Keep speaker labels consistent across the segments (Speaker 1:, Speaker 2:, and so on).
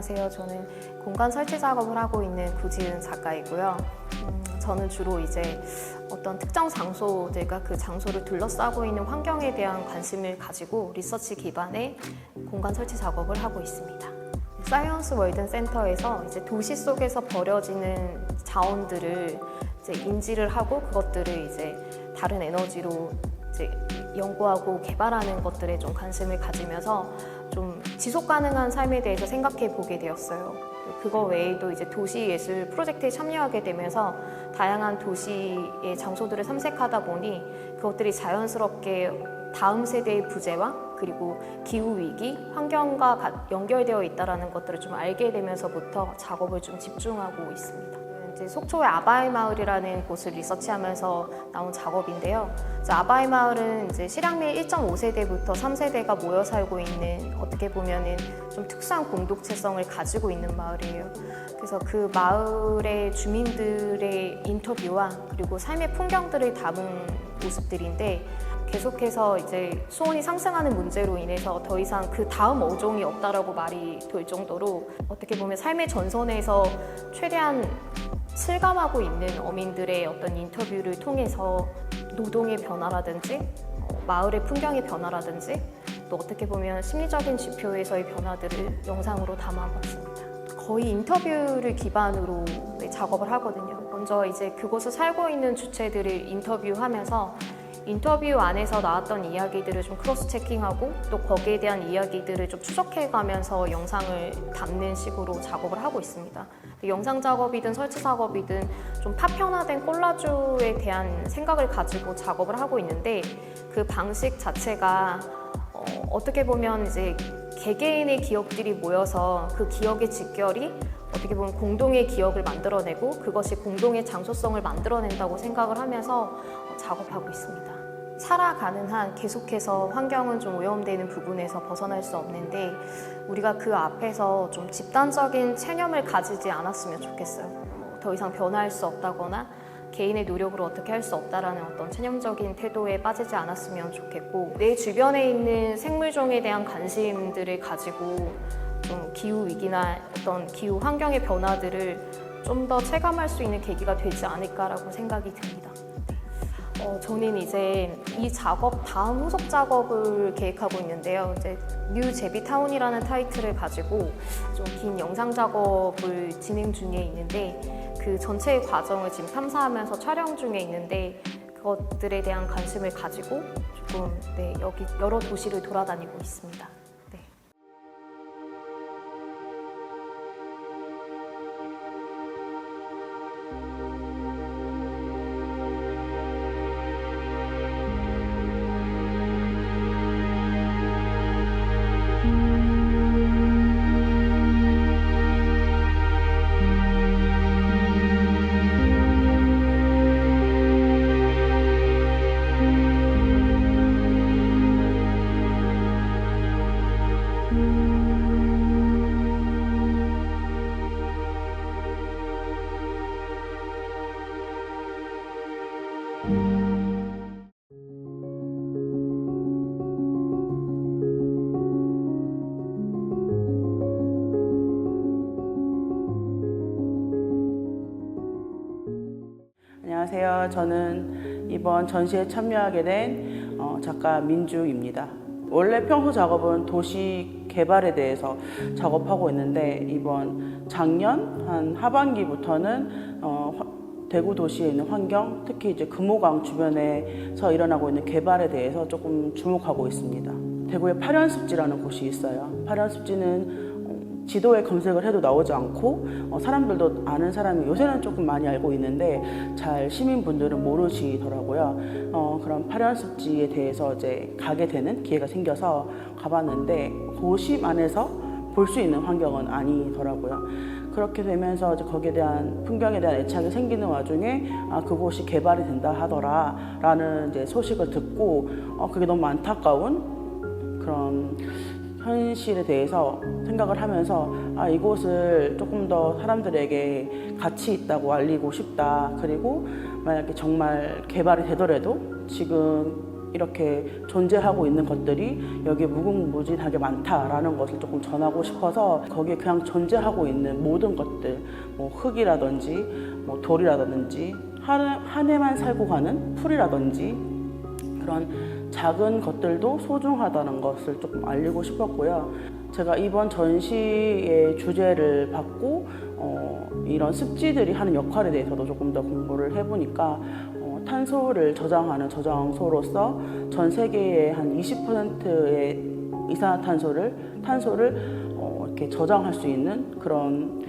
Speaker 1: 안녕하세요. 저는 공간 설치 작업을 하고 있는 구지은 작가이고요. 저는 주로 이제 어떤 특정 장소들과 그 장소를 둘러싸고 있는 환경에 대한 관심을 가지고 리서치 기반의 공간 설치 작업을 하고 있습니다. 사이언스 월든 센터에서 이제 도시 속에서 버려지는 자원들을 이제 인지를 하고 그것들을 이제 다른 에너지로 이제 연구하고 개발하는 것들에 좀 관심을 가지면서 좀 지속 가능한 삶에 대해서 생각해 보게 되었어요. 그거 외에도 이제 도시 예술 프로젝트에 참여하게 되면서 다양한 도시의 장소들을 탐색하다 보니 그것들이 자연스럽게 다음 세대의 부재와 그리고 기후 위기, 환경과 연결되어 있다는 것들을 좀 알게 되면서부터 작업을 좀 집중하고 있습니다. 이제 속초의 아바이 마을이라는 곳을 리서치하면서 나온 작업인데요. 아바이 마을은 이제 실향민 1.5세대부터 3세대가 모여 살고 있는 어떻게 보면은 좀 특수한 공동체성을 가지고 있는 마을이에요. 그래서 그 마을의 주민들의 인터뷰와 그리고 삶의 풍경들을 담은 모습들인데 계속해서 이제 수온이 상승하는 문제로 인해서 더 이상 그 다음 어종이 없다라고 말이 될 정도로 어떻게 보면 삶의 전선에서 최대한 실감하고 있는 어민들의 어떤 인터뷰를 통해서 노동의 변화라든지 마을의 풍경의 변화라든지 또 어떻게 보면 심리적인 지표에서의 변화들을 영상으로 담아봤습니다. 거의 인터뷰를 기반으로 작업을 하거든요. 먼저 이제 그곳에 살고 있는 주체들을 인터뷰하면서 인터뷰 안에서 나왔던 이야기들을 좀 크로스 체킹하고 또 거기에 대한 이야기들을 좀 추적해가면서 영상을 담는 식으로 작업을 하고 있습니다. 영상 작업이든 설치 작업이든 좀 파편화된 콜라주에 대한 생각을 가지고 작업을 하고 있는데 그 방식 자체가 어떻게 보면 이제 개개인의 기억들이 모여서 그 기억의 직결이 어떻게 보면 공동의 기억을 만들어내고 그것이 공동의 장소성을 만들어낸다고 생각을 하면서 작업하고 있습니다. 살아가는 한 계속해서 환경은 좀 오염되는 부분에서 벗어날 수 없는데 우리가 그 앞에서 좀 집단적인 체념을 가지지 않았으면 좋겠어요. 더 이상 변화할 수 없다거나 개인의 노력으로 어떻게 할 수 없다라는 어떤 체념적인 태도에 빠지지 않았으면 좋겠고 내 주변에 있는 생물종에 대한 관심들을 가지고 좀 기후 위기나 어떤 기후 환경의 변화들을 좀 더 체감할 수 있는 계기가 되지 않을까라고 생각이 듭니다. 저는 이제 이 작업 다음 후속 작업을 계획하고 있는데요. 이제 뉴 제비타운이라는 타이틀을 가지고 좀 긴 영상 작업을 진행 중에 있는데 그 전체의 과정을 지금 탐사하면서 촬영 중에 있는데 그것들에 대한 관심을 가지고 조금 여기 여러 도시를 돌아다니고 있습니다.
Speaker 2: 안녕하세요. 저는 이번 전시에 참여하게 된 작가 민주입니다. 원래 평소 작업은 도시 개발에 대해서 작업하고 있는데 이번 작년 한 하반기부터는 대구 도시에 있는 환경, 특히 이제 금호강 주변에서 일어나고 있는 개발에 대해서 조금 주목하고 있습니다. 대구에 파련습지라는 곳이 있어요. 파련습지는 지도에 검색을 해도 나오지 않고 사람들도 아는 사람이 요새는 조금 많이 알고 있는데 잘 시민분들은 모르시더라고요. 그런 파련습지에 대해서 이제 가게 되는 기회가 생겨서 가봤는데 도심 안에서 볼 수 있는 환경은 아니더라고요. 그렇게 되면서 이제 거기에 대한 풍경에 대한 애착이 생기는 와중에 그곳이 개발이 된다 하더라라는 이제 소식을 듣고 그게 너무 안타까운 그런 현실에 대해서 생각을 하면서 이곳을 조금 더 사람들에게 가치 있다고 알리고 싶다. 그리고 만약에 정말 개발이 되더라도 지금 이렇게 존재하고 있는 것들이 여기에 무궁무진하게 많다라는 것을 조금 전하고 싶어서 거기에 그냥 존재하고 있는 모든 것들, 뭐 흙이라든지 뭐 돌이라든지 한 해만 살고 가는 풀이라든지 그런 작은 것들도 소중하다는 것을 조금 알리고 싶었고요. 제가 이번 전시의 주제를 받고 이런 습지들이 하는 역할에 대해서도 조금 더 공부를 해보니까 탄소를 저장하는 저장소로서 전 세계의 한 20%의 이산화탄소를 이렇게 저장할 수 있는 그런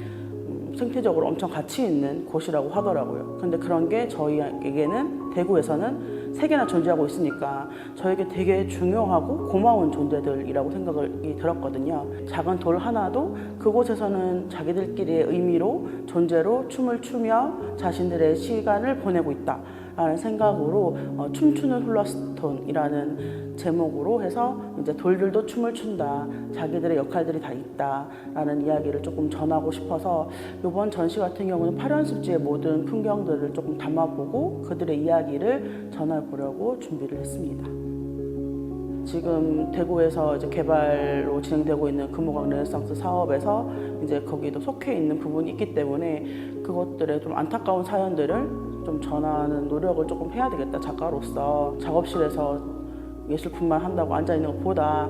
Speaker 2: 생태적으로 엄청 가치 있는 곳이라고 하더라고요. 근데 그런 게 저희에게는 대구에서는 3개나 존재하고 있으니까 저에게 되게 중요하고 고마운 존재들이라고 생각이 들었거든요. 작은 돌 하나도 그곳에서는 자기들끼리의 의미로 존재로 춤을 추며 자신들의 시간을 보내고 있다 라는 생각으로 춤추는 훌러스톤이라는 제목으로 해서 이제 돌들도 춤을 춘다, 자기들의 역할들이 다 있다 라는 이야기를 조금 전하고 싶어서 이번 전시 같은 경우는 파련습지의 모든 풍경들을 조금 담아보고 그들의 이야기를 전해보려고 준비를 했습니다. 지금 대구에서 이제 개발로 진행되고 있는 금호강 르네상스 사업에서 이제 거기도 속해 있는 부분이 있기 때문에 그것들의 좀 안타까운 사연들을 좀 전하는 노력을 조금 해야 되겠다. 작가로서 작업실에서 예술품만 한다고 앉아있는 것보다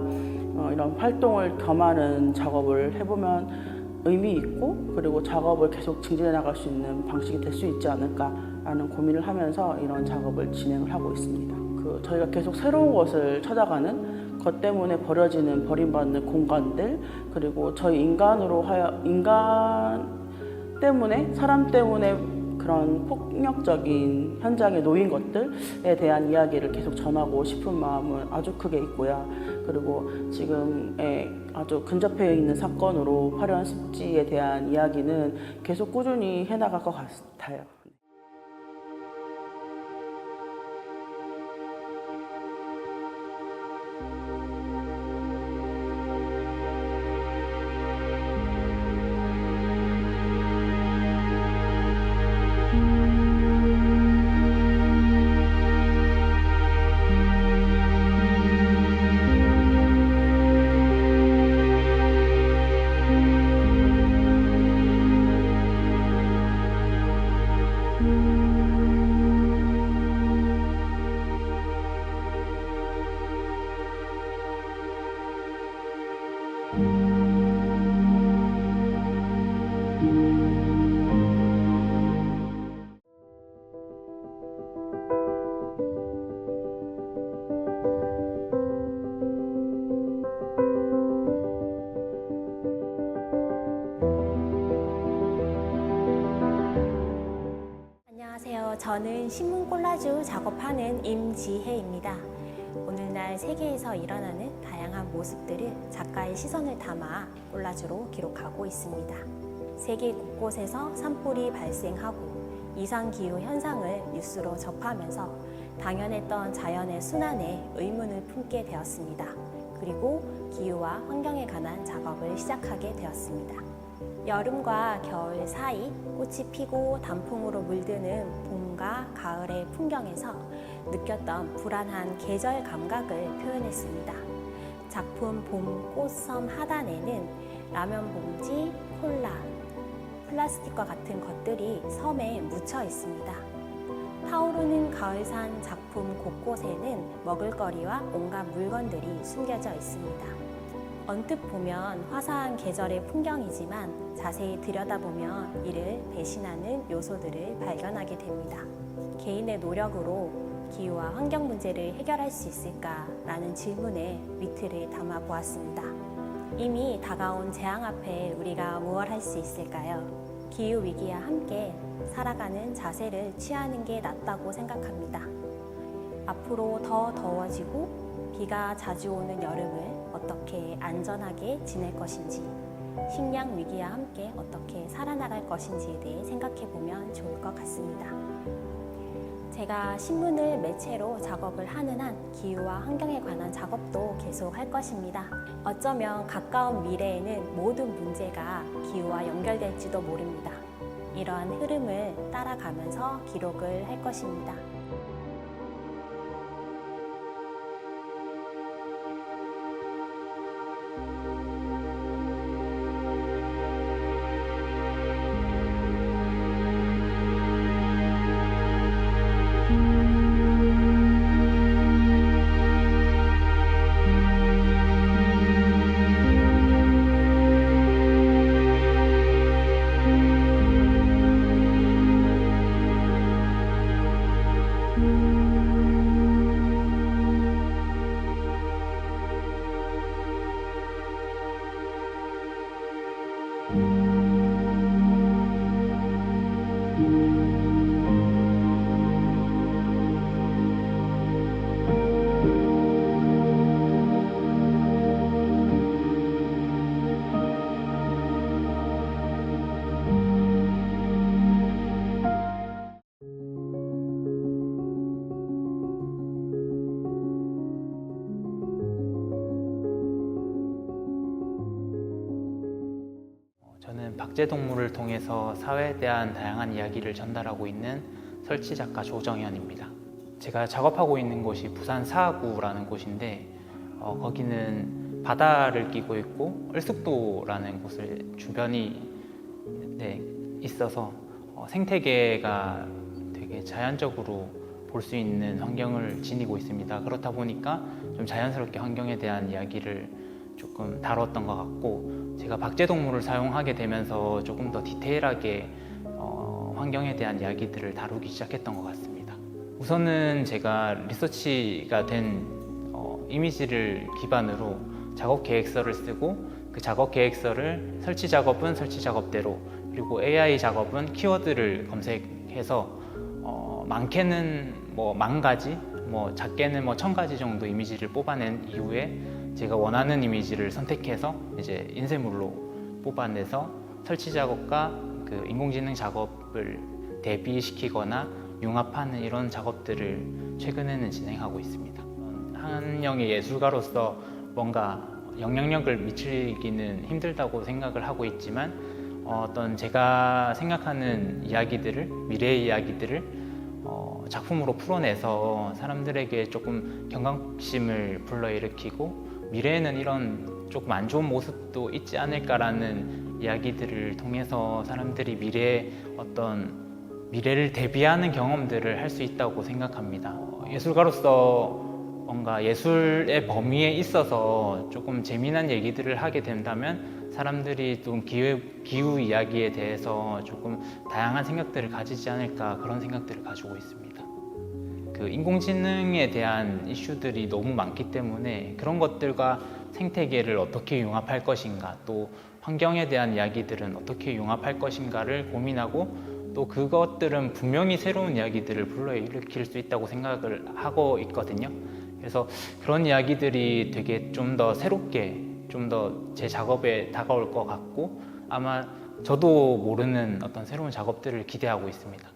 Speaker 2: 이런 활동을 겸하는 작업을 해보면 의미 있고 그리고 작업을 계속 증진해 나갈 수 있는 방식이 될 수 있지 않을까라는 고민을 하면서 이런 작업을 진행을 하고 있습니다. 저희가 계속 새로운 것을 찾아가는 것 때문에 버려지는 버림받는 공간들 그리고 저희 인간 때문에 사람 때문에 그런 폭력적인 현장에 놓인 것들에 대한 이야기를 계속 전하고 싶은 마음은 아주 크게 있고요. 그리고 지금의 아주 근접해 있는 사건으로 화려한 습지에 대한 이야기는 계속 꾸준히 해나갈 것 같아요.
Speaker 3: 안녕하세요. 저는 신문 콜라주 작업하는 임지혜입니다. 오늘날 세계에서 일어나는 다양한 모습들을 작가의 시선을 담아 콜라주로 기록하고 있습니다. 세계 곳곳에서 산불이 발생하고 이상기후 현상을 뉴스로 접하면서 당연했던 자연의 순환에 의문을 품게 되었습니다. 그리고 기후와 환경에 관한 작업을 시작하게 되었습니다. 여름과 겨울 사이 꽃이 피고 단풍으로 물드는 봄과 가을의 풍경에서 느꼈던 불안한 계절 감각을 표현했습니다. 작품 봄 꽃섬 하단에는 라면 봉지, 콜라, 플라스틱과 같은 것들이 섬에 묻혀 있습니다. 타오르는 가을산 작품 곳곳에는 먹을거리와 온갖 물건들이 숨겨져 있습니다. 언뜻 보면 화사한 계절의 풍경이지만 자세히 들여다보면 이를 배신하는 요소들을 발견하게 됩니다. 개인의 노력으로 기후와 환경 문제를 해결할 수 있을까라는 질문에 위트를 담아 보았습니다. 이미 다가온 재앙 앞에 우리가 무엇 할 수 있을까요? 기후 위기와 함께 살아가는 자세를 취하는 게 낫다고 생각합니다. 앞으로 더 더워지고 비가 자주 오는 여름을 어떻게 안전하게 지낼 것인지, 식량 위기와 함께 어떻게 살아나갈 것인지에 대해 생각해 보면 좋을 것 같습니다. 제가 신문을 매체로 작업을 하는 한 기후와 환경에 관한 작업도 계속 할 것입니다. 어쩌면 가까운 미래에는 모든 문제가 기후와 연결될지도 모릅니다. 이러한 흐름을 따라가면서 기록을 할 것입니다.
Speaker 4: 박제동물을 통해서 사회에 대한 다양한 이야기를 전달하고 있는 설치 작가 조정현입니다. 제가 작업하고 있는 곳이 부산 사하구라는 곳인데 거기는 바다를 끼고 있고 을숙도라는 곳을 주변이 있어서 생태계가 되게 자연적으로 볼 수 있는 환경을 지니고 있습니다. 그렇다 보니까 좀 자연스럽게 환경에 대한 이야기를 조금 다뤘던 것 같고, 제가 박제동물을 사용하게 되면서 조금 더 디테일하게 환경에 대한 이야기들을 다루기 시작했던 것 같습니다. 우선은 제가 리서치가 된 이미지를 기반으로 작업 계획서를 쓰고, 그 작업 계획서를 설치 작업은 설치 작업대로, 그리고 AI 작업은 키워드를 검색해서 많게는 뭐 10,000가지, 작게는 1,000가지 정도 이미지를 뽑아낸 이후에 제가 원하는 이미지를 선택해서 이제 인쇄물로 뽑아내서 설치 작업과 그 인공지능 작업을 대비시키거나 융합하는 이런 작업들을 최근에는 진행하고 있습니다. 한 명의 예술가로서 뭔가 영향력을 미치기는 힘들다고 생각을 하고 있지만, 어떤 제가 생각하는 이야기들을, 미래의 이야기들을 작품으로 풀어내서 사람들에게 조금 경각심을 불러일으키고, 미래에는 이런 조금 안 좋은 모습도 있지 않을까라는 이야기들을 통해서 사람들이 미래를 대비하는 경험들을 할 수 있다고 생각합니다. 예술가로서 뭔가 예술의 범위에 있어서 조금 재미난 얘기들을 하게 된다면 사람들이 좀 기후 이야기에 대해서 조금 다양한 생각들을 가지지 않을까, 그런 생각들을 가지고 있습니다. 그 인공지능에 대한 이슈들이 너무 많기 때문에 그런 것들과 생태계를 어떻게 융합할 것인가, 또 환경에 대한 이야기들은 어떻게 융합할 것인가를 고민하고, 또 그것들은 분명히 새로운 이야기들을 불러일으킬 수 있다고 생각을 하고 있거든요. 그래서 그런 이야기들이 되게 좀 더 새롭게, 좀 더 제 작업에 다가올 것 같고, 아마 저도 모르는 어떤 새로운 작업들을 기대하고 있습니다.